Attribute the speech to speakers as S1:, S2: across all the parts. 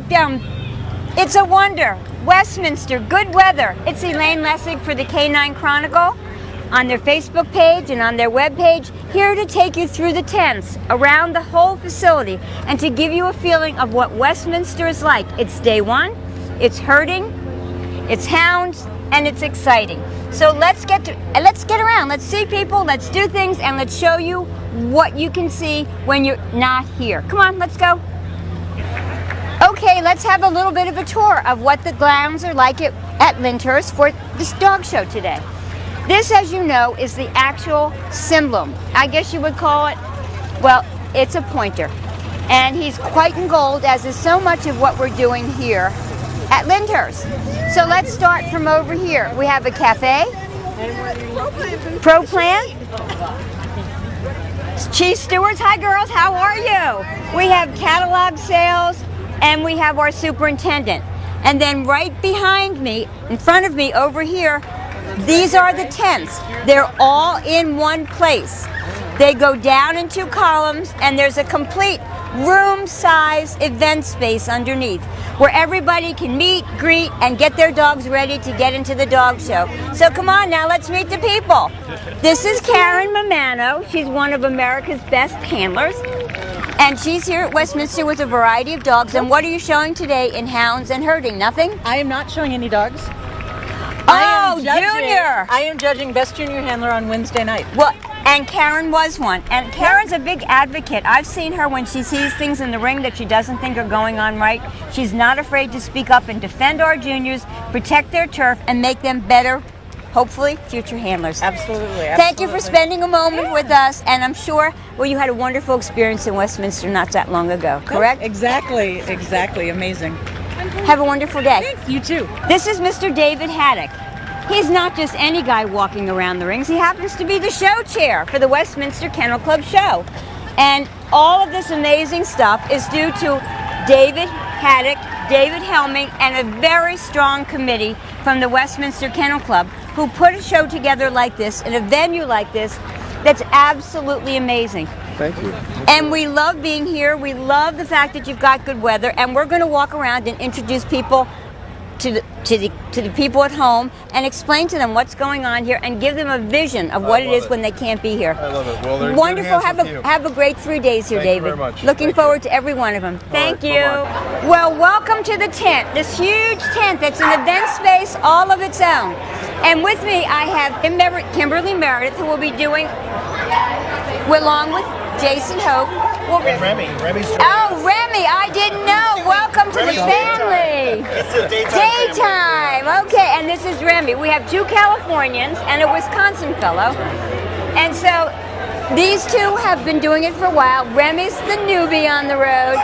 S1: dog it's a wonder. Westminster, good weather. It's Elaine Lessig for the K9 Chronicle on their Facebook page and on their webpage, here to take you through the tents around the whole facility and to give you a feeling of what Westminster is like. It's day one, it's herding, it's hounds, and it's exciting. So let's get around. Let's see people, let's do things, and let's show you what you can see when you're not here. Come on, let's go. Okay, let's have a little bit of a tour of what the grounds are like at Lyndhurst for this dog show today. This, as you know, is the actual symbol. I guess you would call it, well, it's a pointer. And he's white and gold, as is so much of what we're doing here at Lyndhurst. So let's start from over here. We have a cafe, Pro Plan, Chief Stewards. Hi girls, how are you? We have catalog sales, and we have our superintendent. And then right behind me, in front of me over here, these are the tents. They're all in one place. They go down in two columns, and there's a complete room-size event space underneath where everybody can meet, greet, and get their dogs ready to get into the dog show. So come on now, let's meet the people. This is Karen Mamano. She's one of America's best handlers, and she's here at Westminster with a variety of dogs. And what are you showing today in hounds and herding? Nothing?
S2: I am not showing any dogs.
S1: Oh, Junior!
S2: I am judging Best Junior Handler on Wednesday night.
S1: Well, and Karen was one. And Karen's a big advocate. I've seen her when she sees things in the ring that she doesn't think are going on right. She's not afraid to speak up and defend our juniors, protect their turf, and make them better, hopefully, future handlers.
S2: Absolutely.
S1: Thank you for spending a moment with us. And I'm sure, well, you had a wonderful experience in Westminster not that long ago, correct?
S2: Exactly. Amazing.
S1: Have a wonderful day.
S2: You too.
S1: This is Mr. David Haddock. He's not just any guy walking around the rings. He happens to be the show chair for the Westminster Kennel Club show. And all of this amazing stuff is due to David Haddock, David Helming, and a very strong committee from the Westminster Kennel Club who put a show together like this in a venue like this that's absolutely amazing.
S3: Thank you.
S1: And we love being here. We love the fact that you've got good weather, and we're going to walk around and introduce people to the people at home and explain to them what's going on here and give them a vision of what it is when they can't be here.
S3: I love it. Well, they're
S1: wonderful. Have a great 3 days here,
S3: Thank you
S1: David.
S3: very much.
S1: Looking forward to every one of them. Thank you.
S3: Bye-bye.
S1: Well, welcome to the tent. This huge tent that's an event space all of its own. And with me, I have Kimberly Meredith, who will be doing, along with Jason Hope.
S3: Remy's
S1: Oh, Remy, I didn't know. Welcome to the family.
S3: It's a daytime.
S1: Okay, and this is Remy. We have 2 Californians and a Wisconsin fellow. And so these 2 have been doing it for a while. Remy's the newbie on the road,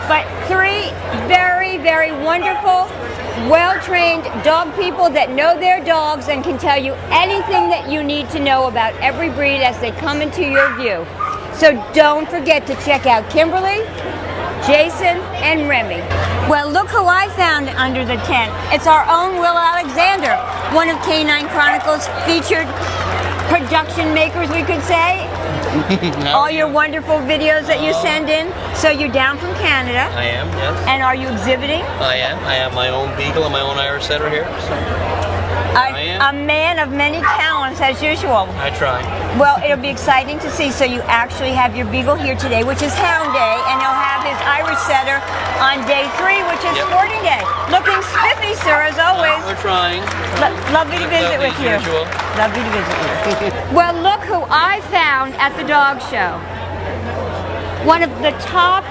S1: but 3 very, very wonderful, well-trained dog people that know their dogs and can tell you anything that you need to know about every breed as they come into your view. So don't forget to check out Kimberly, Jason, and Remy. Well, look who I found under the tent. It's our own Will Alexander, one of K9 Chronicles' featured production makers, we could say. All your wonderful videos that you send in. So you're down from Canada.
S4: I am, yes.
S1: And are you exhibiting?
S4: I am. I have my own beagle and my own Irish setter here. So
S1: A man of many talents, as usual.
S4: I try.
S1: Well, it'll be exciting to see. So you actually have your beagle here today, which is Hound Day, and he'll have his Irish setter on day 3, which is Sporting Day. Looking spiffy, sir, as always.
S4: We're trying.
S1: Lovely to visit with you.
S4: Usual.
S1: Lovely to visit with you. Well, look who I found at the dog show. One of the top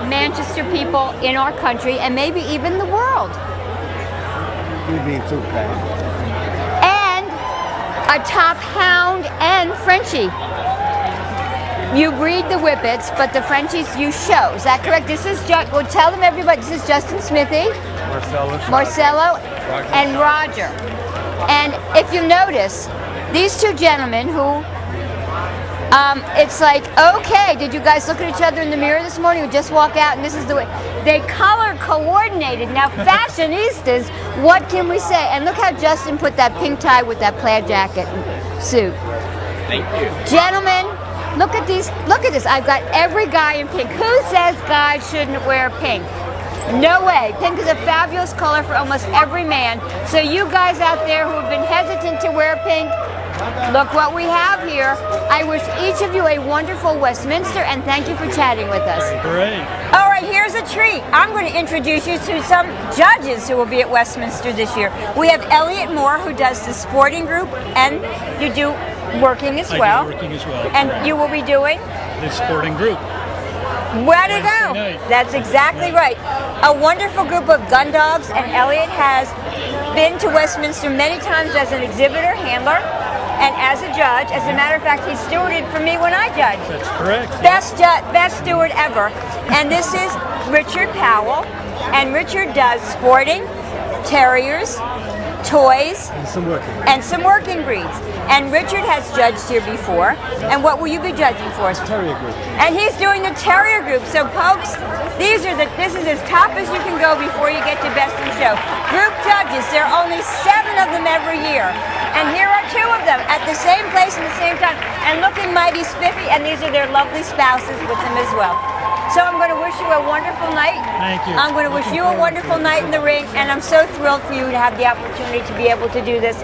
S1: Manchester people in our country, and maybe even the world.
S3: You'd be too kind.
S1: And a top hound and Frenchie. You breed the Whippets, but the Frenchies you show. Is that correct? This is well, tell them everybody. This is Justin Smithy, Marcello, and Roger. And if you notice, these 2 gentlemen who, it's like, okay, did you guys look at each other in the mirror this morning or just walk out and this is the way? They color coordinated. Now, fashionistas, what can we say? And look how Justin put that pink tie with that plaid jacket and suit.
S4: Thank you.
S1: Gentlemen, look at these. Look at this. I've got every guy in pink. Who says guys shouldn't wear pink? No way. Pink is a fabulous color for almost every man. So you guys out there who have been hesitant to wear pink, look what we have here. I wish each of you a wonderful Westminster, and thank you for chatting with us.
S5: Great.
S1: All right, here's a treat. I'm going to introduce you to some judges who will be at Westminster this year. We have Elliot Moore, who does the sporting group, and you do working as well.
S5: I do working as well.
S1: And
S5: correct.
S1: you will be doing?
S5: The sporting group.
S1: Way to go!
S5: night.
S1: That's exactly right. A wonderful group of gun dogs, and Elliot has been to Westminster many times as an exhibitor, handler, and as a judge. As a matter of fact, he stewarded for me when I judged.
S5: That's correct.
S1: Best steward ever. And this is Richard Powell, and Richard does sporting, terriers, toys, and some working breeds. And Richard has judged here before. And what will you be judging for us?
S3: Terrier group.
S1: And he's doing the terrier group. So folks, this is as top as you can go before you get to Best in Show. Group judges, there are only 7 of them every year. And here are 2 of them at the same place at the same time and looking mighty spiffy, and these are their lovely spouses with them as well. So I'm going to wish you a wonderful night.
S5: Thank you.
S1: I'm going to wish you a wonderful night in the ring, and I'm so thrilled for you to have the opportunity to be able to do this.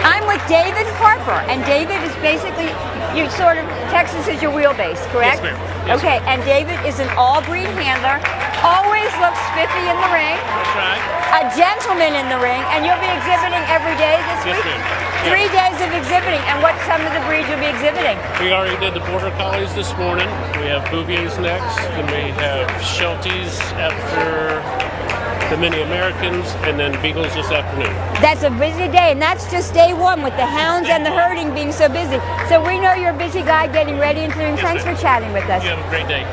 S1: I'm with David Harper, and David is basically, you sort of, Texas is your wheelbase, correct?
S6: Yes, ma'am. Yes,
S1: okay, and David is an all-breed handler, always looks spiffy in the ring,
S6: That's right.
S1: a gentleman in the ring, and you'll be exhibiting every day this
S6: Yes,
S1: week?
S6: ma'am.
S1: 3 days of exhibiting, and what's some of the breeds you'll be exhibiting?
S6: We already did the Border Collies this morning. We have Bouviers next, and we have Shelties after the Mini Americans, and then Beagles this afternoon.
S1: That's a busy day, and that's just day 1 with the hounds and the herding being so busy. So we know you're a busy guy getting ready into the ring.
S6: Yes,
S1: Thanks for
S6: ma'am.
S1: chatting with us.
S6: You have a great day.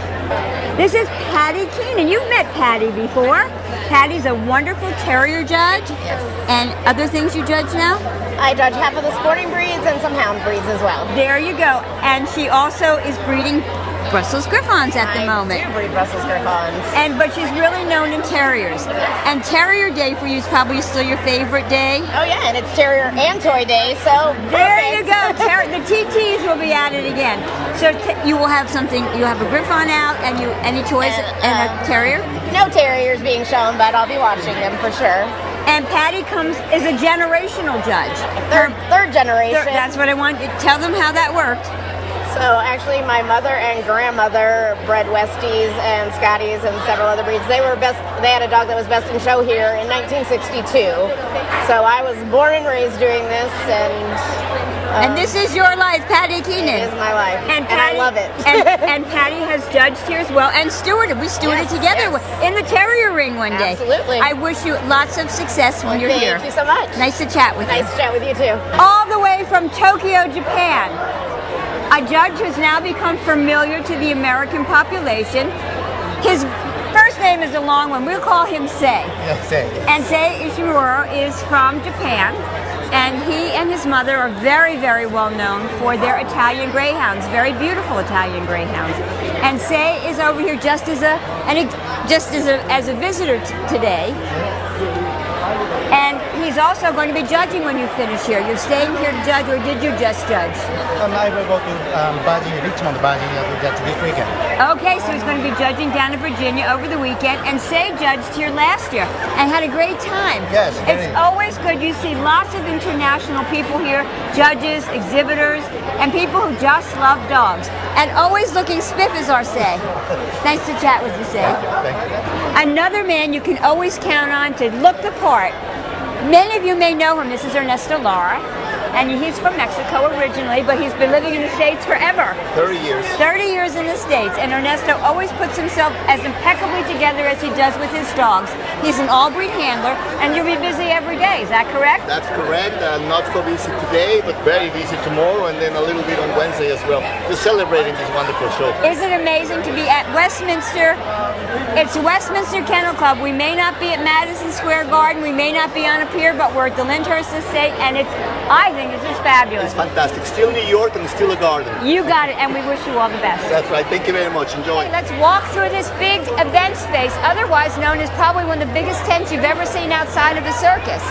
S1: This is Patty Keane, and you've met Patty before. Patty's a wonderful terrier judge, and other things you judge now?
S7: I judge half of the sporting breeds and some hound breeds as well.
S1: There you go. And she also is breeding Brussels Griffons at the moment.
S7: I do breed Brussels Griffons.
S1: But she's really known in terriers. And Terrier Day for you is probably still your favorite day.
S7: Oh yeah, and it's Terrier and Toy Day, so
S1: There you
S7: perfect.
S1: go. The TTs will be at it again. So you will have something. You have a Griffon out, and any toys and a terrier.
S7: No terriers being shown, but I'll be watching them for sure.
S1: And Patty is a generational judge.
S7: Third generation.
S1: That's what I want. Tell them how that worked.
S7: So actually, my mother and grandmother bred Westies and Scotties and several other breeds. They had a dog that was Best in Show here in 1962. So I was born and raised doing this,
S1: And this is your life, Patty Keane.
S7: it is my life, and
S1: Patty,
S7: I love it.
S1: and Patty has judged here as well, and stewarded. We stewarded
S7: Yes,
S1: together
S7: yes.
S1: in the terrier ring one day.
S7: Absolutely.
S1: I wish you lots of success when you're here.
S7: Thank you so much.
S1: Nice to chat with you.
S7: Nice to chat with you too.
S1: All the way from Tokyo, Japan. A judge who's now become familiar to the American population. His first name is a long one. We'll call him Sei.
S3: Yes, say.
S1: And Sei Ishimura is from Japan. And he and his mother are very, very well known for their Italian greyhounds, very beautiful Italian greyhounds. And Sei is over here just as a visitor today. And he's also going to be judging when you finish here. You're staying here to judge, or did you just judge?
S3: I will go to Richmond, Virginia to judge this weekend.
S1: Okay, so he's going to be judging down in Virginia over the weekend, and Sei judged here last year and had a great time.
S3: Yes,
S1: It's
S3: very.
S1: always good. You see lots of international people here, judges, exhibitors, and people who just love dogs. And always looking spiff as our Sei. Nice to chat with you, Sei.
S3: Thank you.
S1: Another man you can always count on to look the part. Many of you may know him. This is Ernesto Lara, and he's from Mexico originally, but he's been living in the States forever.
S3: 30 years.
S1: 30 years in the States, and Ernesto always puts himself as impeccably together as he does with his dogs. He's an all-breed handler, and you'll be busy every day. Is that correct?
S8: That's correct. Not so busy today, but very busy tomorrow, and then a little bit on Wednesday as well. Just celebrating this wonderful show.
S1: Isn't it amazing to be at Westminster? It's Westminster Kennel Club. We may not be at Madison Square Garden, we may not be on a pier, but we're at the Lyndhurst Estate, and I think it's just fabulous.
S8: It's fantastic. Still New York and still a garden.
S1: You got it, and we wish you all the best.
S8: That's right. Thank you very much. Enjoy.
S1: Okay, let's walk through this big event space, otherwise known as probably one of the biggest tents you've ever seen outside of a circus.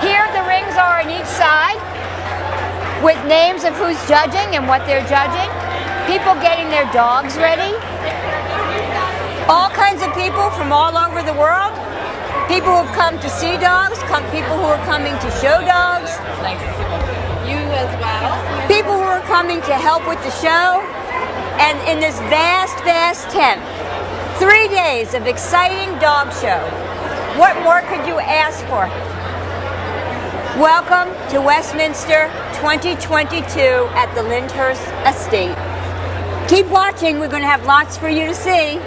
S1: Here the rings are on each side with names of who's judging and what they're judging. People getting their dogs ready. All kinds of people from all over the world. People who have come to see dogs, people who are coming to show dogs.
S7: You as well.
S1: People who are coming to help with the show. And in this vast, vast tent, 3 days of exciting dog show. What more could you ask for? Welcome to Westminster 2022 at the Lyndhurst Estate. Keep watching, we're going to have lots for you to see.